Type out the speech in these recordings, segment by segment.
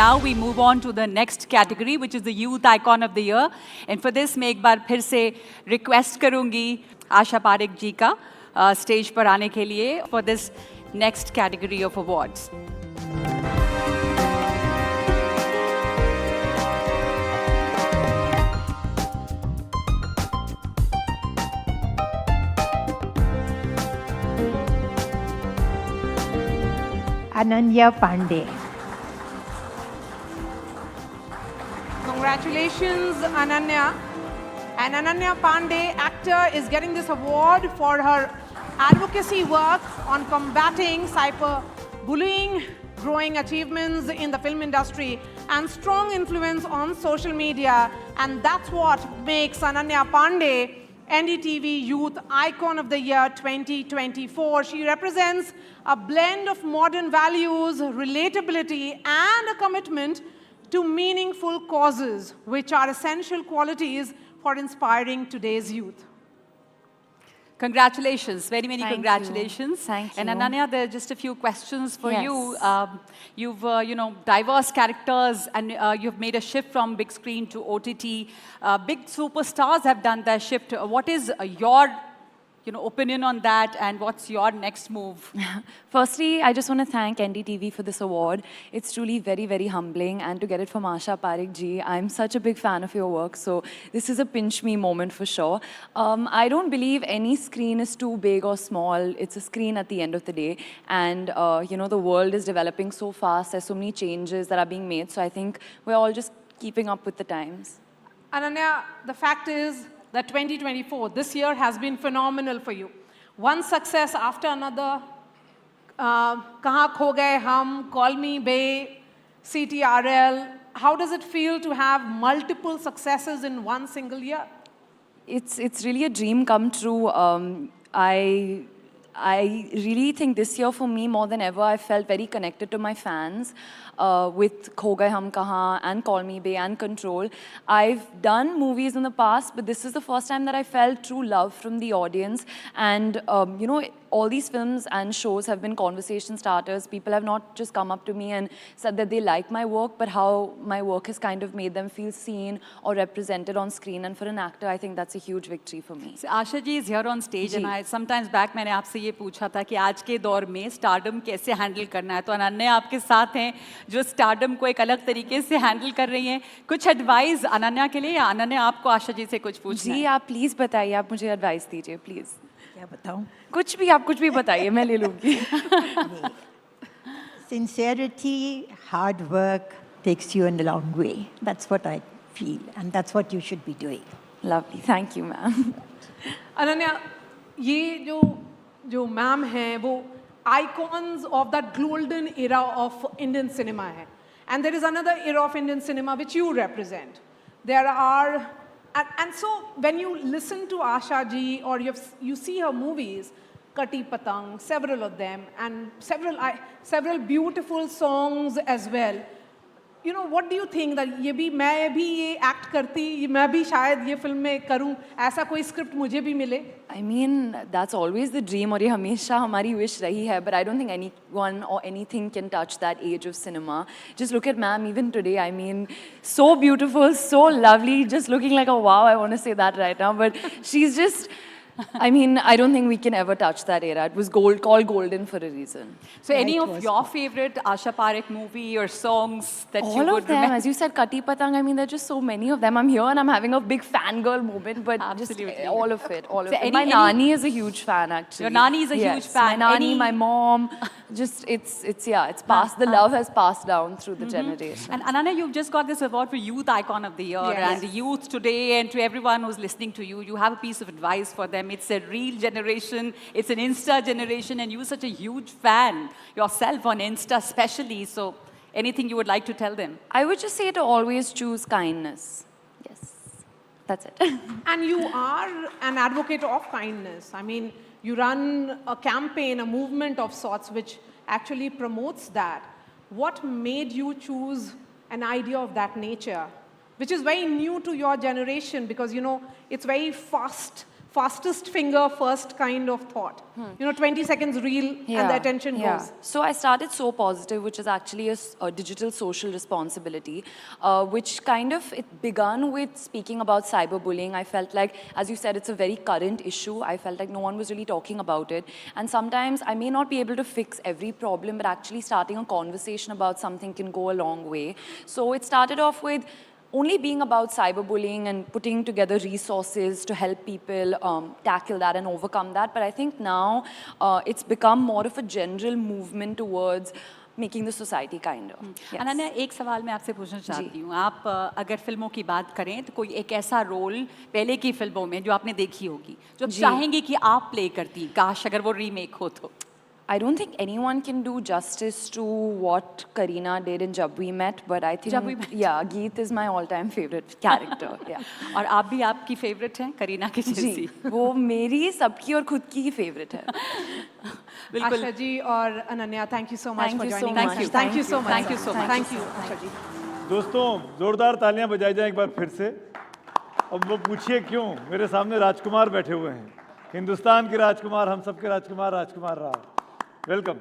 now we move on to the next category, which is the Youth Icon of the Year. And for this, मैं एक बार फिर से request करूँगी आशा पारेख जी का stage पर आने के लिए for this next category of awards. Ananya Pandey. Congratulations, Ananya. And Ananya Pandey, actor, is getting this award for her advocacy work on combating cyberbullying, growing achievements in the film industry, and strong influence on social media. And that's what makes Ananya Pandey NDTV Youth Icon of the Year 2024. She represents a blend of modern values, relatability, and a commitment to meaningful causes, which are essential qualities for inspiring today's youth. Congratulations, very many congratulations. Thank you. And Ananya, there are just a few questions for Yes. you. You've, diverse characters, and you've made a shift from big screen to OTT. Big superstars have done their shift. What is your opinion on that, and what's your next move? Firstly, I just want to thank NDTV for this award. It's truly very, very humbling, and to get it from Asha Parekh ji, I'm such a big fan of your work, so this is a pinch me moment for sure. I don't believe any screen is too big or small. It's a screen at the end of the day, and the world is developing so fast. There's so many changes that are being made, so I think we're all just keeping up with the times. Ananya, the fact is that 2024, this year has been phenomenal for you. One success after another. Kahan Kho Gaye Hum, Call Me Bae, CTRL. How does it feel to have multiple successes in one single year? It's really a dream come true. I really think this year for me, more than ever, I felt very connected to my fans with Kho Gaye Hum Kahan and Call Me Bae and Control. I've done movies in the past, but this is the first time that I felt true love from the audience. And, all these films and shows have been conversation starters. People have not just come up to me and said that they like my work, but how my work has kind of made them feel seen or represented on screen. And for an actor, I think that's a huge victory for me. So Asha ji is here on stage, and I sometimes back मैंने आपसे ये पूछा था कि आज के दौर में स्टारडम कैसे हैंडल करना है, तो अनन्या आपके साथ हैं जो स्टारडम को एक अलग तरीके से हैंडल कर रही हैं. कुछ एडवाइस अनन्या के लिए, या अनन्या आपको आशा जी से कुछ पूछना है? जी, आप प्लीज़ बताइए, आप मुझे एडवाइस दीजिए प्लीज़. क्या बताऊं? आप कुछ भी बताइए, मैं ले लूँगी. Sincerity, hard work takes you in a long way. That's what I feel, and that's what you should be doing. Lovely, thank you, ma'am. Ananya, ये जो मैम हैं वो icons of that golden era of Indian cinema है. And there is another era of Indian cinema which you represent. There are, and so when you listen to Asha ji or you see her movies, Kati Patang, several of them, and several beautiful songs as well. What do you think that मैं भी ये act करती, मैं भी शायद ये film में करूँ, ऐसा कोई script मुझे भी मिले? I mean, that's always the dream, और ये हमेशा हमारी wish रही है, but I don't think anyone or anything can touch that age of cinema. Just look at ma'am even today, I mean, so beautiful, so lovely, just looking like a wow, I want to say that right now, but she's just, I mean, I don't think we can ever touch that era. It was called golden for a reason. So any of your favorite Asha Parekh movie or songs that you would All of them, remember? as you said, Kati Patang, I mean, there are just so many of them. I'm here and I'm having a big fangirl moment, but Absolutely. just all of it, all of So it. My Nani is a huge fan, actually. Your Nani is a huge fan. My Nani, my mom, just, it's passed, the love has passed down through the generation. And Ananya, you've just got this award for Youth Icon of the Year. Yes. And the youth today, and to everyone who's listening to you, you have a piece of advice for them. It's a real generation, it's an Insta generation, and you're such a huge fan yourself on Insta especially. So anything you would like to tell them? I would just say to always choose kindness. Yes, that's it. And you are an advocate of kindness. I mean, you run a campaign, a movement of sorts, which actually promotes that. What made you choose an idea of that nature, which is very new to your generation? Because, it's very fast fastest finger first kind of thought. 20 seconds reel and the attention goes. So I started So Positive, which is actually a digital social responsibility, which kind of, it began with speaking about cyberbullying. I felt like, as you said, it's a very current issue. I felt like no one was really talking about it. And sometimes I may not be able to fix every problem, but actually starting a conversation about something can go a long way. So it started off with only being about cyberbullying and putting together resources to help people tackle that and overcome that. But I think now it's become more of a general movement towards making the society kinder. Yes. Ananya, एक सवाल मैं आपसे पूछना चाहती हूँ, आप अगर फिल्मों की बात करें तो कोई एक ऐसा रोल पहले की फिल्मों में जो आपने देखी होगी जो चाहेंगे कि आप प्ले करती, काश अगर वो रीमेक हो तो? I don't think anyone can do justice to what Kareena did in Jab We Met, but I think, Jab We Met. yeah, Geet is my all-time favorite character. Yeah. और आप भी आपकी फेवरेट हैं करीना की जैसी? जी, वो मेरी सबकी और खुद की ही फेवरेट है. बिल्कुल. Asha ji और Ananya, thank you so much Thank for you so joining much. us. Thank you so much. Thank you so much. Thank you, Asha ji. दोस्तों, जोरदार तालियां बजाई जाएं एक बार फिर से. अब वो पूछिए क्यों, मेरे सामने राजकुमार बैठे हुए हैं, हिंदुस्तान के राजकुमार, हम सबके राजकुमार, राजकुमार राव. वेलकम.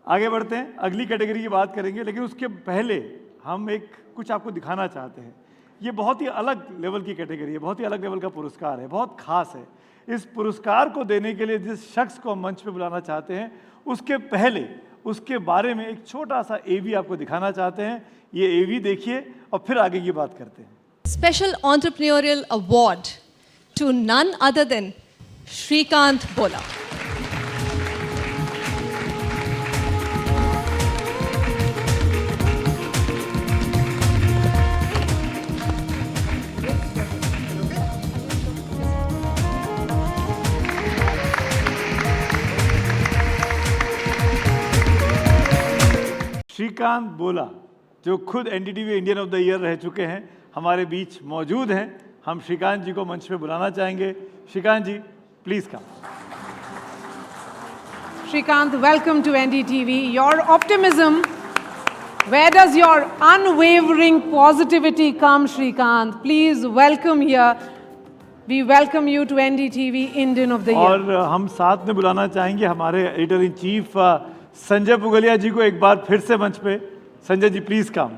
आगे बढ़ते हैं, अगली कैटेगरी की बात करेंगे, लेकिन उसके पहले हम कुछ आपको दिखाना चाहते हैं. ये बहुत ही अलग लेवल की कैटेगरी है, बहुत ही अलग लेवल का पुरस्कार है, बहुत खास है. इस पुरस्कार को देने के लिए जिस शख्स को हम मंच पे बुलाना चाहते हैं, उसके पहले उसके बारे में एक छोटा सा एवी आपको दिखाना चाहते हैं. ये एवी देखिए और फिर आगे की बात करते हैं. Special Entrepreneurial Award to none other than Shrikant Bola. Shrikant बोला, जो खुद NDTV Indian of the year रह चुके हैं, हमारे बीच मौजूद हैं. हम श्रीकांत जी को मंच पे बुलाना चाहेंगे. Shrikant ji, please come. Shrikant, welcome to NDTV. Your optimism, where does your unwavering positivity come, Shrikant? Please welcome here. We welcome you to NDTV Indian of the Year. और हम साथ में बुलाना चाहेंगे हमारे editor in chief Sanjay Pugalia ji को एक बार फिर से मंच पे. Sanjay ji, please come.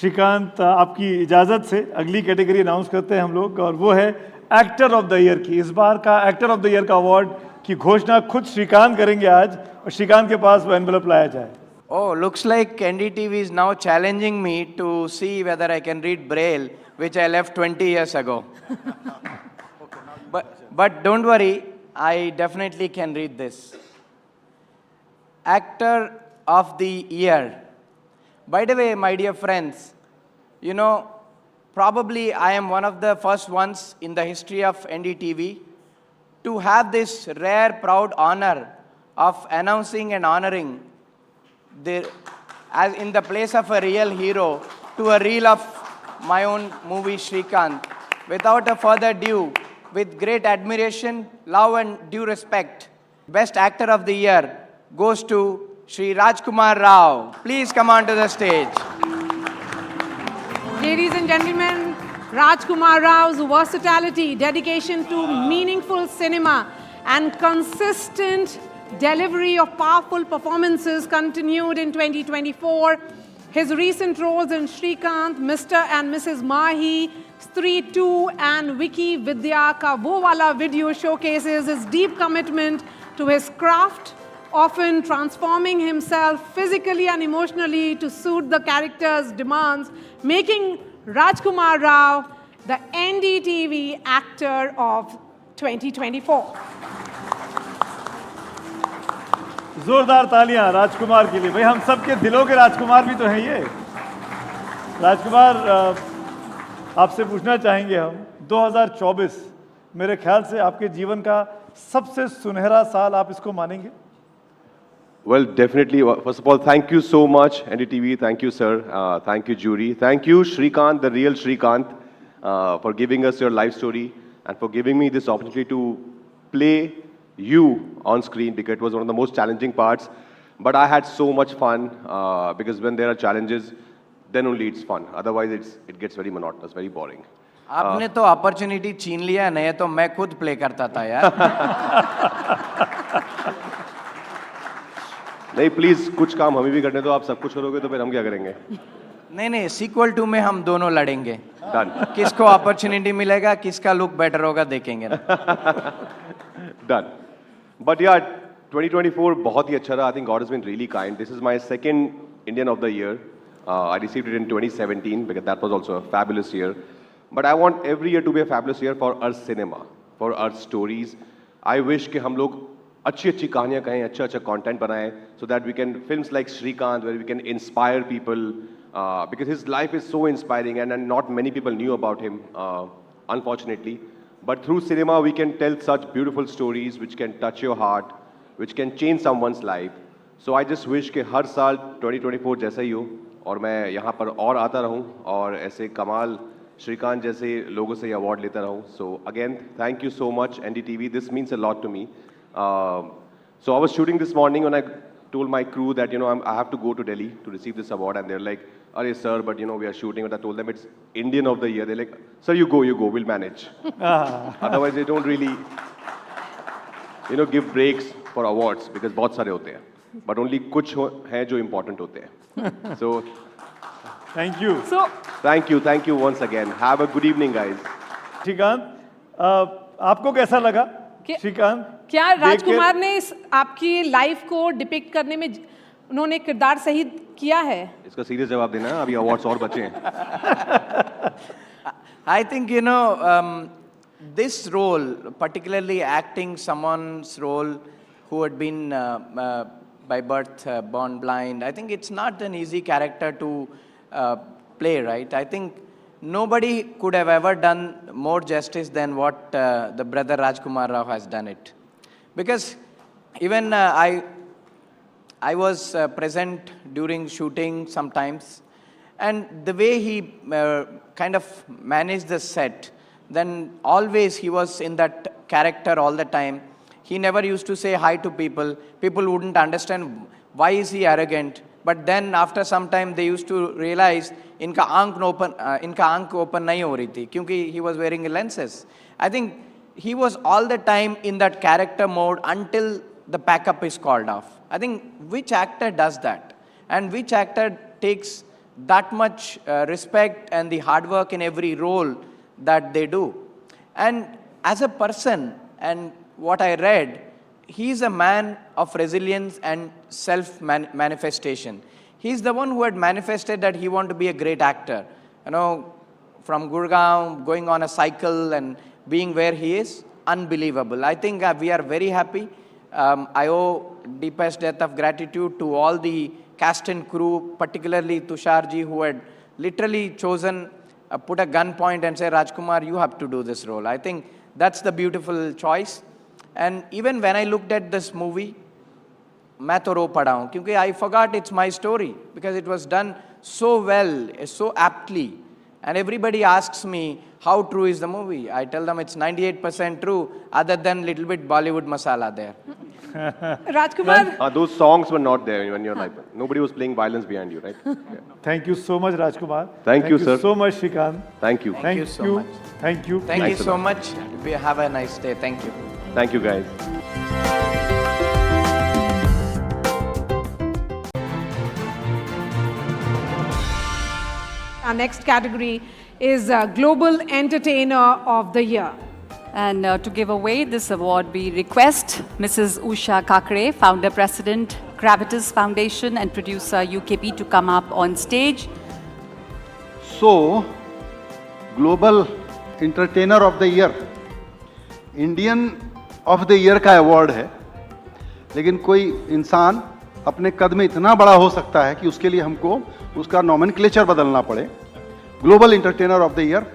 श्रीकांत, आपकी इजाज़त से अगली कैटेगरी अनाउंस करते हैं हम लोग, और वो है एक्टर ऑफ द ईयर की. इस बार का एक्टर ऑफ द ईयर का अवार्ड की घोषणा खुद श्रीकांत करेंगे आज, और श्रीकांत के पास वो एनवेलप लाया जाए. Oh, looks like NDTV is now challenging me to see whether I can read Braille, which I left 20 years ago. But don't worry, I definitely can read this. Actor of the Year. By the way, my dear friends, you know, probably I am one of the first ones in the history of NDTV to have this rare, proud honor of announcing and honoring as in the place of a real hero to a reel of my own movie, Shrikant. Without a further ado, with great admiration, love and due respect, Best Actor of the Year goes to Shri Rajkumar Rao. Please come on to the stage. Ladies and gentlemen, Rajkumar Rao's versatility, dedication to meaningful cinema, and consistent delivery of powerful performances continued in 2024. His recent roles in Shrikant, Mr. and Mrs. Mahi, Stree 2 and Wiki Vidya Ka Wo Wala video showcases his deep commitment to his craft, often transforming himself physically and emotionally to suit the character's demands, making Rajkumar Rao the NDTV Actor of 2024. जोरदार तालियां राजकुमार के लिए. भाई, हम सबके दिलों के राजकुमार भी तो हैं ये. राजकुमार, आपसे पूछना चाहेंगे हम, 2024 मेरे ख्याल से आपके जीवन का सबसे सुनहरा साल आप इसको मानेंगे? Well, definitely. First of all, thank you so much, NDTV. Thank you, sir. Thank you, jury. Thank you, Shrikant, the real Shrikant, for giving us your life story and for giving me this opportunity to play you on screen, because it was one of the most challenging parts. But I had so much fun because when there are challenges, then only it's fun. Otherwise, it gets very monotonous, very boring. आपने तो opportunity छीन लिया, नहीं तो मैं खुद play करता था यार। नहीं प्लीज कुछ काम हमें भी करने दो, आप सब कुछ करोगे तो फिर हम क्या करेंगे? नहीं, सीक्वल 2 में हम दोनों लड़ेंगे। डन किसको अपॉर्चुनिटी मिलेगा, किसका लुक बेटर होगा, देखेंगे ना। डन बट यार 2024 बहुत ही अच्छा रहा। I think God has been really kind. This is my second Indian of the year. I received it in 2017 because that was also a fabulous year, but I want every year to be a fabulous year for our cinema, for our stories. I wish कि हम लोग अच्छी अच्छी कहानियां कहें, अच्छा अच्छा content बनाएं, so that we can films like Srikanth where we can inspire people, because his life is so inspiring and not many people knew about him, unfortunately. But through cinema we can tell such beautiful stories which can touch your heart, which can change someone's life. So I just wish कि हर साल 2024 जैसा ही हो और मैं यहाँ पर और आता रहूँ और ऐसे कमाल श्रीकांत जैसे लोगों से अवार्ड लेता रहूँ. So again, thank you so much NDTV. This means a lot to me. So I was shooting this morning when I told my crew that, you know, I have to go to Delhi to receive this award, and they're like, "Arey sir, but you know we are shooting." But I told them it's Indian of the Year. They're like, "Sir, you go, we'll manage." Otherwise they don't really, you know, give breaks for awards because बहुत सारे होते हैं, but only कुछ हैं जो important होते हैं. So thank you. So, thank you once again. Have a good evening, guys. Srikanth, आपको कैसा लगा? श्रीकांत, क्या देख के- राजकुमार ने इस आपकी लाइफ को डिपिक्ट करने में उन्होंने किरदार सही किया है? इसका सीरियस जवाब देना है, अभी अवार्ड्स और बचे हैं. I think, you know, this role, particularly acting someone's role who had been by birth born blind, I think it's not an easy character to play, right? I think nobody could have ever done more justice than what the brother Rajkumar Rao has done it. Because even I was present during shooting sometimes, and the way he kind of managed the set, then always he was in that character all the time. He never used to say hi to people. People wouldn't understand why is he arrogant. But then after some time they used to realize इनका आंख open नहीं हो रही थी क्योंकि he was wearing lenses. I think he was all the time in that character mode until the pack-up is called off. I think which actor does that? And which actor takes that much respect and the hard work in every role that they do? And as a person, and what I read, he is a man of resilience and self-manifestation. He's the one who had manifested that he wanted to be a great actor. You know, from Gurgaon, going on a cycle and being where he is, unbelievable. I think we are very happy. I owe deepest debt of gratitude to all the cast and crew, particularly Tusharji, who had literally chosen, put a gunpoint and say, Rajkumar, you have to do this role. I think that's the beautiful choice. And even when I looked at this movie, मैं तो रो पड़ा हूँ क्योंकि I forgot it's my story because it was done so well, so aptly. And everybody asks me, how true is the movie? I tell them it's 98% true, other than little bit Bollywood masala there. Rajkumar, Those songs were not there when you're like, nobody was playing violence behind you, right? Yeah. Thank you so much Rajkumar. Thank you, sir. so much Srikanth. Thank you. Thank you so much. Thank you. Thank you Thanks a so lot. much. Have a nice day. Thank you. Thank you, guys. our next category is Global Entertainer of the Year. And to give away this award, we request Mrs. Usha Kakre, Founder President, Gravitas Foundation, and producer UKP to come up on stage. So, Global Entertainer of the Year, Indian of the year का award है, लेकिन कोई इंसान अपने कद में इतना बड़ा हो सकता है कि उसके लिए हमको उसका नॉमेनक्लेचर बदलना पड़े. Global entertainer of the year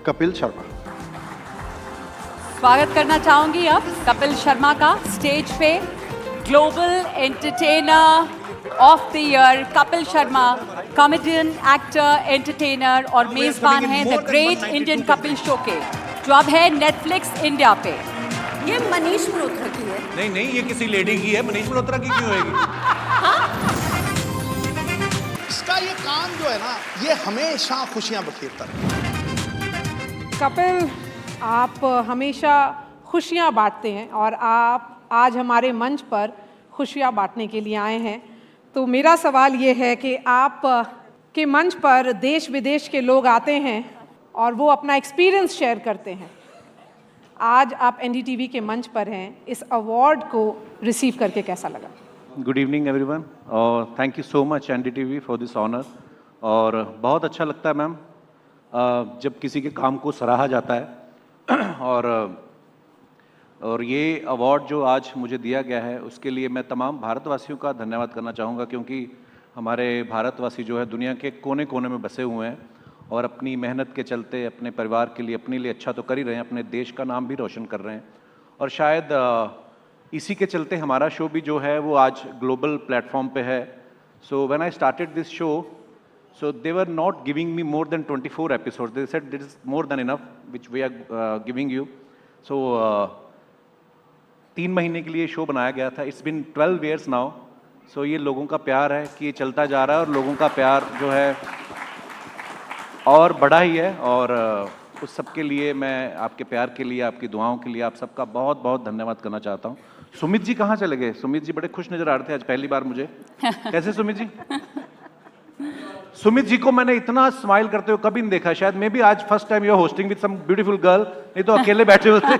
Kapil Sharma. स्वागत करना चाहूंगी अब कपिल शर्मा का स्टेज पे. Global entertainer of the year Kapil Sharma, comedian, actor, entertainer और मेजबान हैं the great Indian Kapil show के, जो अब है नेटफ्लिक्स इंडिया पे. ये मनीष मल्होत्रा की है. नहीं, ये किसी लेडी की है. मनीष मल्होत्रा की क्यों होगी? इसका ये काम जो है ना, ये हमेशा खुशियां बखेरता है. कपिल, आप हमेशा खुशियाँ बांटते हैं और आप आज हमारे मंच पर खुशियाँ बांटने के लिए आए हैं। तो मेरा सवाल ये है कि आप के मंच पर देश विदेश के लोग आते हैं और वो अपना एक्सपीरियंस शेयर करते हैं। आज आप एनडीटीवी के मंच पर हैं, इस अवार्ड को रिसीव करके कैसा लगा? गुड इवनिंग एवरीवन और thank you so much NDTV for this honour. और बहुत अच्छा लगता है मैम जब किसी के काम को सराहा जाता है और ये अवार्ड जो आज मुझे दिया गया है उसके लिए मैं तमाम भारतवासियों का धन्यवाद करना चाहूँगा, क्योंकि हमारे भारतवासी जो है दुनिया के कोने कोने में बसे हुए हैं और अपनी मेहनत के चलते अपने परिवार के लिए, अपने लिए अच्छा तो कर ही रहे हैं, अपने देश का नाम भी रोशन कर रहे हैं। और शायद इसी के चलते हमारा शो भी जो है वो आज ग्लोबल प्लेटफॉर्म पे है। So when I started this show, so they were not giving me more than 24 episodes. They said this is more than enough which we are giving you. So 3 महीने के लिए शो बनाया गया था. It's been 12 years now. So ये लोगों का प्यार है कि ये चलता जा रहा है और लोगों का प्यार जो है और बड़ा ही है। और उस सब के लिए मैं आपके प्यार के लिए, आपकी दुआओं के लिए आप सबका बहुत बहुत धन्यवाद करना चाहता हूँ। सुमित जी कहाँ चले गए? सुमित जी बड़े खुश नजर आ रहे थे आज पहली बार मुझे। कैसे सुमित जी? सुमित जी को मैंने इतना स्माइल करते हुए कभी नहीं देखा। शायद मैं भी आज first time you are hosting with some beautiful girl, नहीं तो अकेले बैठे होते।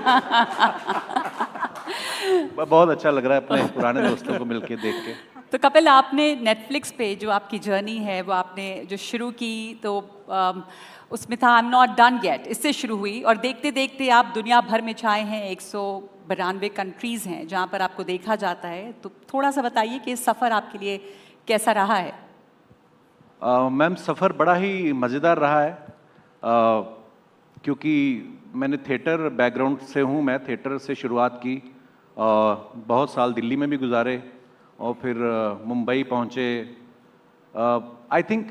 बहुत अच्छा लग रहा है अपने पुराने दोस्तों को मिलके देख के। तो कपिल, आपने नेटफ्लिक्स पे जो आपकी जर्नी है वो आपने जो शुरू की तो उसमें था I am not done yet, इससे शुरू हुई और देखते देखते आप दुनिया भर में छाए हैं। 192 कंट्रीज़ हैं जहाँ पर आपको देखा जाता है। तो थोड़ा सा बताइए कि इस सफ़र आपके लिए कैसा रहा है? मैम सफ़र बड़ा ही मज़ेदार रहा है क्योंकि मैंने थिएटर बैकग्राउंड से हूँ। मैं थिएटर से शुरुआत की, बहुत साल दिल्ली में भी गुजारे और फिर मुंबई पहुँचे। आई थिंक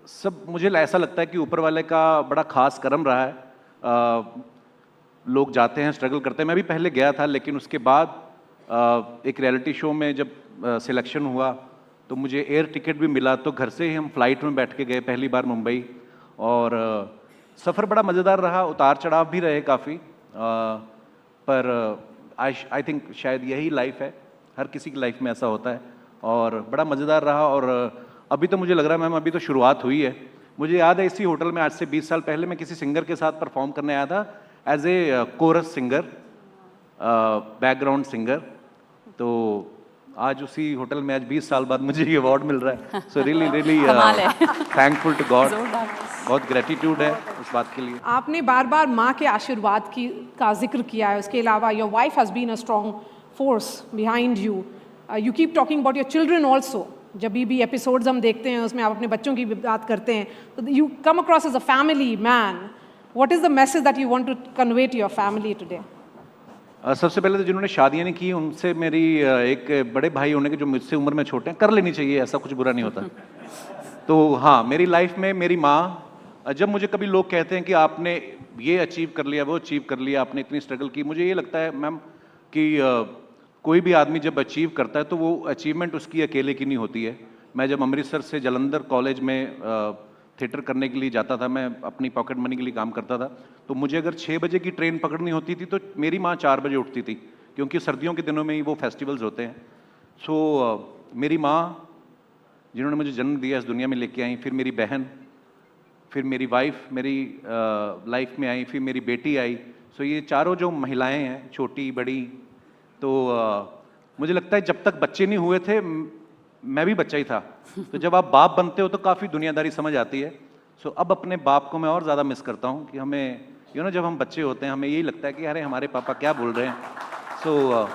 सब मुझे ऐसा लगता है कि ऊपर वाले का बड़ा ख़ास करम रहा है। लोग जाते हैं, स्ट्रगल करते हैं। मैं भी पहले गया था, लेकिन उसके बाद एक रियलिटी शो में जब सिलेक्शन हुआ तो मुझे एयर टिकट भी मिला, तो घर से ही हम फ्लाइट में बैठ के गए पहली बार मुंबई। और सफ़र बड़ा मज़ेदार रहा, उतार चढ़ाव भी रहे काफ़ी, पर आई थिंक शायद यही लाइफ है, हर किसी की लाइफ में ऐसा होता है और बड़ा मज़ेदार रहा। और अभी तो मुझे लग रहा है मैम अभी तो शुरुआत हुई है। मुझे याद है इसी होटल में आज से 20 साल पहले मैं किसी सिंगर के साथ परफॉर्म करने आया था as a chorus singer, background singer. तो आज उसी होटल में आज 20 साल बाद मुझे ये अवार्ड मिल रहा है। So really thankful to God, बहुत ग्रेटिट्यूड है उस बात के लिए। आपने बार बार माँ के आशीर्वाद का जिक्र किया है, उसके अलावा your wife has been a strong force behind you. You keep talking about your children also. जब भी एपिसोड्स हम देखते हैं उसमें आप अपने बच्चों की भी बात करते हैं, तो you come across as a family man. What is the message that you want to convey to your family today? सबसे पहले तो जिन्होंने शादियाँ नहीं की उनसे मेरी एक बड़े भाई होने के जो मुझसे उम्र में छोटे हैं, कर लेनी चाहिए, ऐसा कुछ बुरा नहीं होता। तो हाँ, मेरी लाइफ में मेरी माँ, जब मुझे कभी लोग कहते हैं कि आपने ये अचीव कर लिया, वो अचीव कर लिया, आपने इतनी स्ट्रगल की, मुझे ये लगता है मैम कि कोई भी आदमी जब अचीव करता है तो वो अचीवमेंट उसकी अकेले की नहीं होती है। मैं जब अमृतसर से जालंधर कॉलेज में थिएटर करने के लिए जाता था, मैं अपनी पॉकेट मनी के लिए काम करता था, तो मुझे अगर 6 बजे की ट्रेन पकड़नी होती थी तो मेरी माँ 4 बजे उठती थी, क्योंकि सर्दियों के दिनों में ही वो फेस्टिवल्स होते हैं। सो मेरी माँ जिन्होंने मुझे जन्म दिया, इस दुनिया में लेके आई, फिर मेरी बहन, फिर मेरी वाइफ मेरी लाइफ में आई, फिर मेरी बेटी आई। सो ये चारों जो महिलाएं हैं, छोटी बड़ी, तो मुझे लगता है जब तक बच्चे नहीं हुए थे मैं भी बच्चा ही था। तो जब आप बाप बनते हो तो काफ़ी दुनियादारी समझ आती है। सो अब अपने बाप को मैं और ज़्यादा मिस करता हूँ कि हमें जब हम बच्चे होते हैं हमें यही लगता है कि अरे हमारे पापा क्या बोल रहे हैं। सो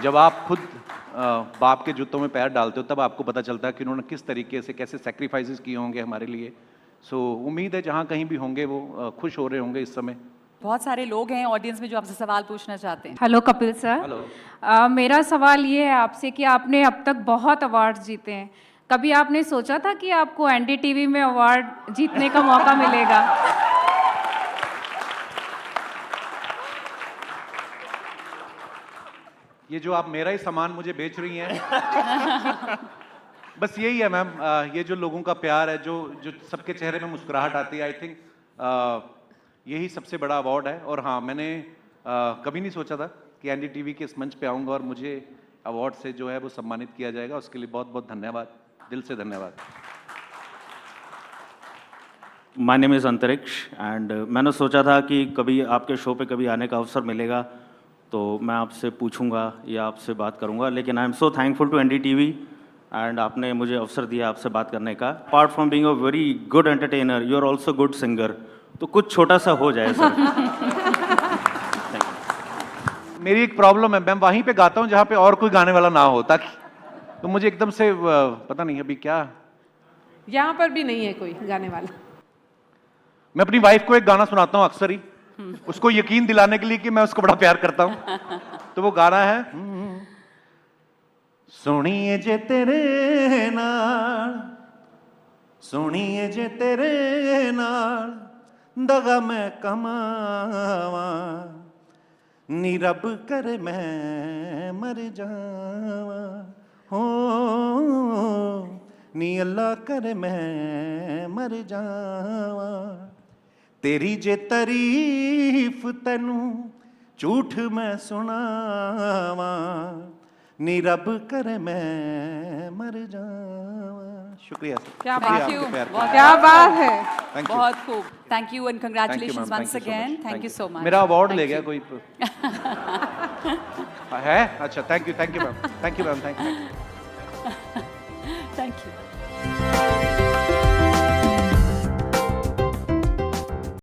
जब आप खुद बाप के जूतों में पैर डालते हो तब आपको पता चलता है कि उन्होंने किस तरीके से कैसे सेक्रीफाइसेस किए होंगे हमारे लिए। सो उम्मीद है जहाँ कहीं भी होंगे वो खुश हो रहे होंगे इस समय। बहुत सारे लोग हैं ऑडियंस में जो आपसे सवाल पूछना चाहते हैं। Hello Kapil sir. हेलो। मेरा सवाल ये है आपसे कि आपने अब तक बहुत अवार्ड्स जीते हैं, कभी आपने सोचा था कि आपको एनडीटीवी में अवार्ड जीतने का मौका मिलेगा? ये जो आप मेरा ही सामान मुझे बेच रही हैं बस यही है मैम, ये जो लोगों का प्यार है, जो सबके चेहरे में मुस्कुराहट आती है, आई थिंक यही सबसे बड़ा अवार्ड है। और हाँ, मैंने कभी नहीं सोचा था कि एनडीटीवी के इस मंच पे आऊँगा और मुझे अवार्ड से जो है वो सम्मानित किया जाएगा। उसके लिए बहुत बहुत धन्यवाद, दिल से धन्यवाद। माय नेम इज़ अंतरिक्ष एंड मैंने सोचा था कि कभी आपके शो पे कभी आने का अवसर मिलेगा तो मैं आपसे पूछूंगा या आपसे बात करूंगा, लेकिन I am so thankful to NDTV and आपने मुझे अवसर दिया आपसे बात करने का। Apart from being a very good entertainer, you are also good singer, तो कुछ छोटा सा हो जाए सर। मेरी एक प्रॉब्लम है, मैं वहीं पे गाता हूँ जहाँ पे और कोई गाने वाला ना हो, ताकि तो मुझे एकदम से पता नहीं अभी क्या। यहाँ पर भी नहीं है कोई गाने वाला। मैं अपनी वाइफ को एक गाना सुनाता हूँ अक्सर ही, उसको यकीन दिलाने के लिए कि मैं उसको बड़ा प्यार करता हूँ। तो वो गाना है सोनिए जे तेरे नाल, सोनिए जे तेरे नाल दगा मैं कमावा, नी रब कर मैं मर जावा, हो नी अल्लाह कर मैं मर जावा, तेरी जे तारीफ तैनू झूठ मैं सुनावा, नी रब कर मैं मर जावा। शुक्रिया सर। क्या शुक्रिया बात आपके है, प्यार के लिए। क्या बात है। Thank you. बहुत खूब, thank you and Thank you, congratulations ma'am. Once Thank you so again, much. Thank you so much. मेरा अवार्ड ले गया कोई है? अच्छा, thank you ma'am, thank you ma'am, thank you. Thank you.